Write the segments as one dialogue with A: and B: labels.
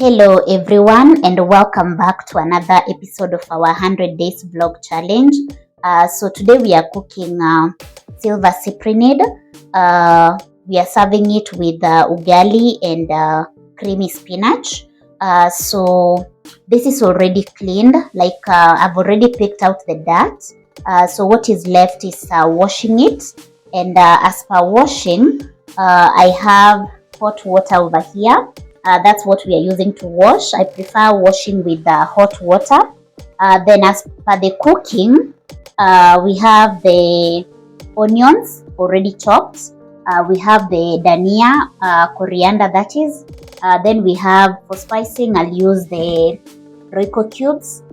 A: Hello everyone, and welcome back to another episode of our 100 days vlog challenge. So today we are cooking silver cyprinid. We are serving it with ugali and creamy spinach. So this is already cleaned, like I've already picked out the dirt. So what is left is washing it. And as per washing, I have hot water over here. That's what we are using to wash. I prefer washing with hot water. Then as per the cooking, we have the onions already chopped. We have the dania, coriander that is. Then we have, for spicing, I'll use the Royco cubes.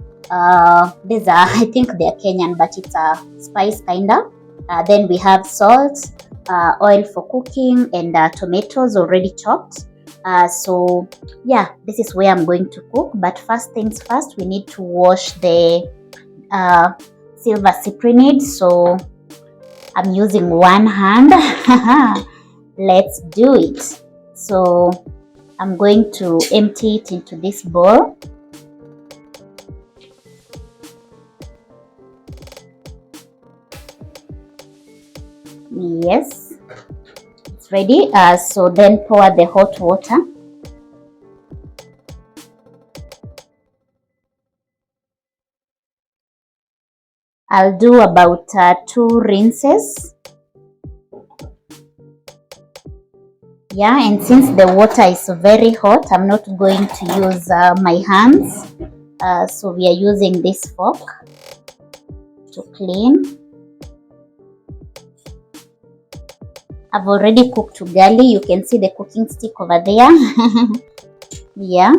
A: These are, I think they're Kenyan, but it's a spice kinda. Then we have salt, oil for cooking, and tomatoes already chopped. So yeah, this is where I'm going to cook, but first things first, we need to wash the silver cyprinid. So I'm using one hand. Let's do it. So I'm going to empty it into this bowl. Yes, it's ready. So then pour the hot water. I'll do about 2 rinses. Yeah, and since the water is very hot, I'm not going to use my hands. So we are using this fork to clean. I've already cooked ugali. You can see the cooking stick over there. Yeah.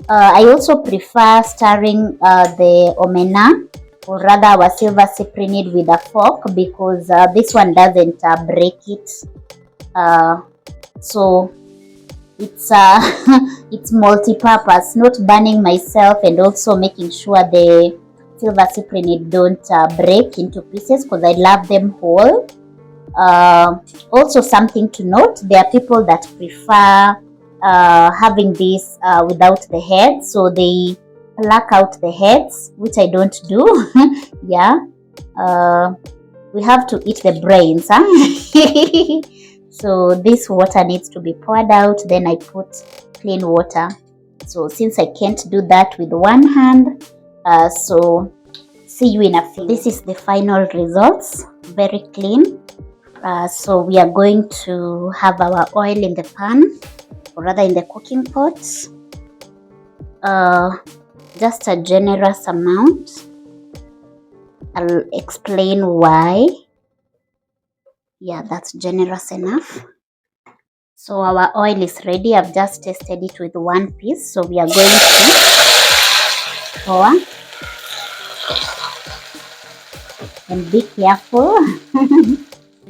A: I also prefer stirring the omena, or rather our silver cyprinid, with a fork, because this one doesn't break it. So it's it's multi-purpose, not burning myself and also making sure the silver cyprinid don't break into pieces, because I love them whole. Also, something to note, there are people that prefer having this without the head, so they pluck out the heads, which I don't do. Yeah, we have to eat the brains, huh? So this water needs to be poured out, then I put clean water. So since I can't do that with one hand, so see you in a few. This is the final results, very clean. So we are going to have our oil in the pan, or rather in the cooking pot. Just a generous amount. I'll explain why. Yeah, that's generous enough. So our oil is ready. I've just tested it with one piece. So we are going to pour. And be careful.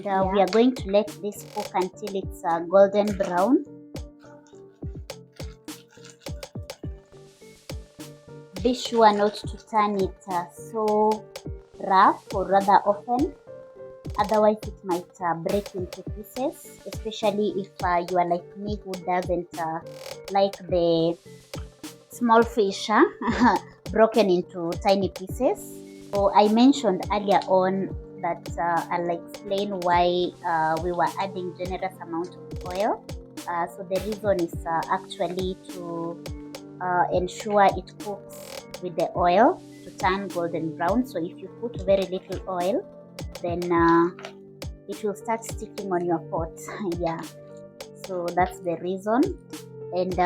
A: And we are going to let this cook until it's golden brown. Be sure not to turn it so rough, or rather often, otherwise it might break into pieces, especially if you are like me, who doesn't like the small fish broken into tiny pieces. So I mentioned earlier on that I'll explain why we were adding generous amount of oil. So the reason is actually to ensure it cooks with the oil to turn golden brown. So if you put very little oil, then it will start sticking on your pot. Yeah, so that's the reason. And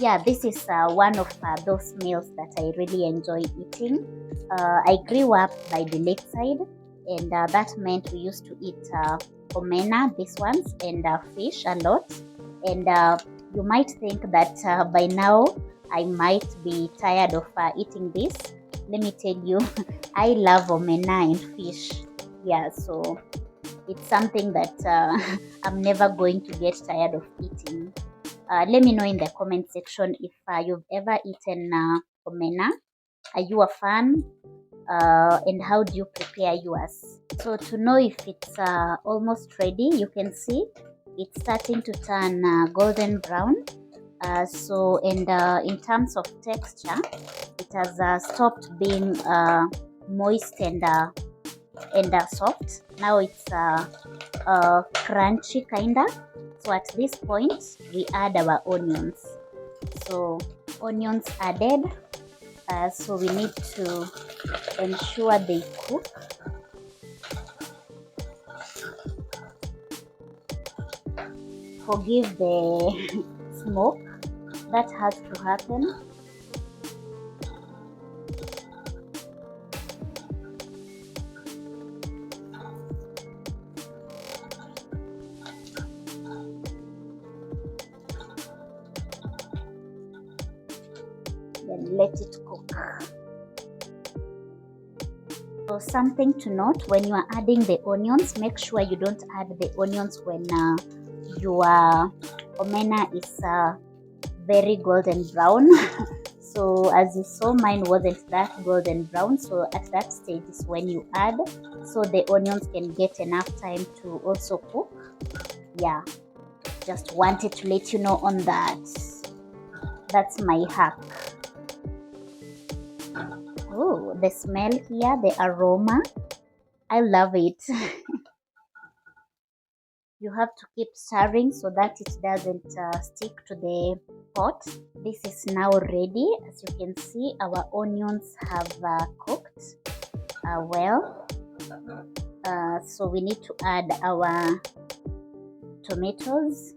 A: yeah, this is one of those meals that I really enjoy eating. I grew up by the lakeside, and that meant we used to eat omena, these ones, and fish a lot. And you might think that by now I might be tired of eating this. Let me tell you, I love omena and fish. Yeah, so it's something that I'm never going to get tired of eating. Let me know in the comment section if you've ever eaten omena. Are you a fan? And how do you prepare yours? So to know if it's almost ready, you can see it's starting to turn golden brown. And in terms of texture, it has stopped being moist and soft. Now it's crunchy kinda. So at this point, we add our onions. So onions added. So we need to ensure they cook. Forgive the smoke, that has to happen. Then let it cook. So something to note, when you are adding the onions, make sure you don't add the onions when your omena is very golden brown. So as you saw, mine wasn't that golden brown, so at that stage is when you add, so the onions can get enough time to also cook. Yeah, just wanted to let you know on that. That's my hack. Oh, the smell here, the aroma, I love it. You have to keep stirring so that it doesn't stick to the pot. This is now ready. As you can see, our onions have cooked well. So we need to add our tomatoes.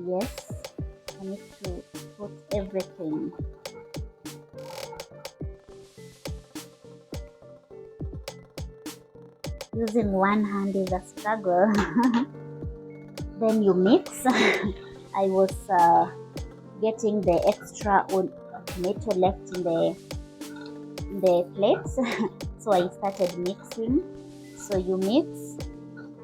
A: Yes, I need to put everything. Using one hand is a struggle. Then you mix. I was getting the extra tomato left in the plates, so I started mixing. So you mix,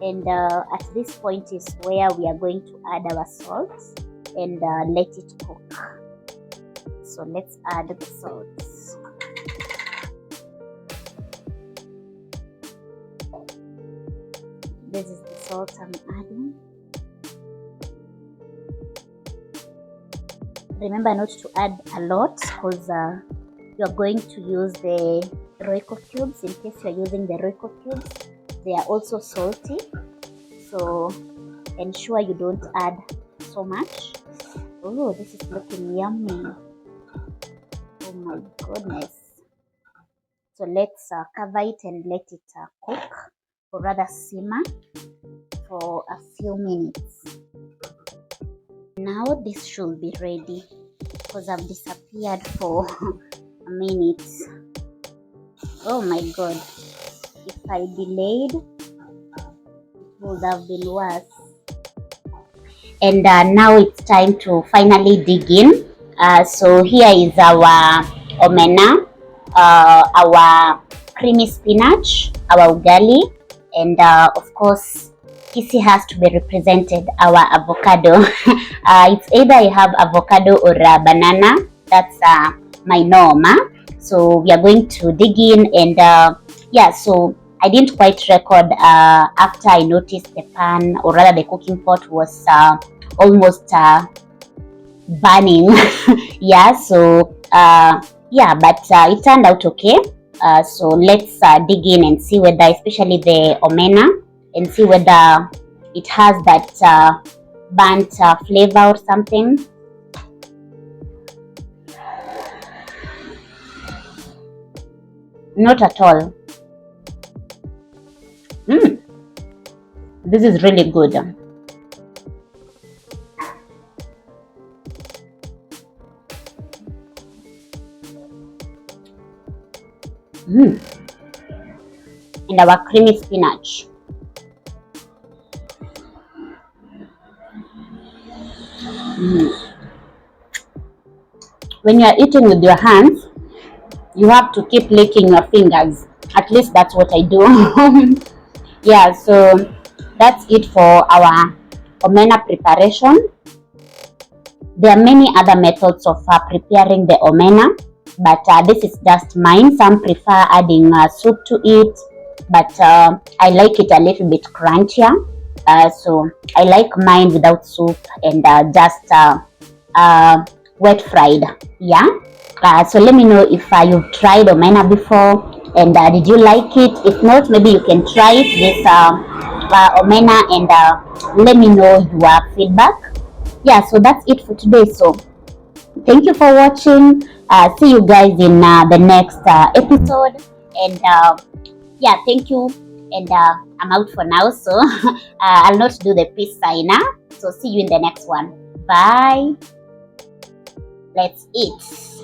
A: and at this point is where we are going to add our salt and let it cook. So let's add the salt. This is the salt I'm adding. Remember not to add a lot, because you're going to use the Royco cubes. In case you're using the Royco cubes, they are also salty, so ensure you don't add so much. Oh, this is looking yummy. Oh my goodness. So let's cover it and let it cook, or rather simmer for a few minutes. Now this should be ready, because I've disappeared for a minute. Oh my god, if I delayed, it would have been worse. And now it's time to finally dig in. So here is our omena, our creamy spinach, our ugali, and of course Kisi has to be represented, our avocado. It's either I have avocado or banana. That's my norm. So we are going to dig in, and yeah, so I didn't quite record after I noticed the pan, or rather the cooking pot, was almost burning. Yeah, so yeah, but it turned out okay. So let's dig in and see whether, especially the omena, and see whether it has that burnt flavor or something. Not at all. This is really good. And our creamy spinach. When you are eating with your hands, you have to keep licking your fingers. At least that's what I do. Yeah, so that's it for our omena preparation. There are many other methods of preparing the omena. but this is just mine. Some prefer adding soup to it, but I like it a little bit crunchier. So I like mine without soup and just wet fried. Yeah. So let me know if you've tried omena before, and did you like it? If not, maybe you can try it, this omena, and let me know your feedback. Yeah, so that's it for today. So thank you for watching. See you guys in the next episode, and yeah, thank you, and I'm out for now, so I'll not do the peace sign now. So see you in the next one. Bye. Let's eat.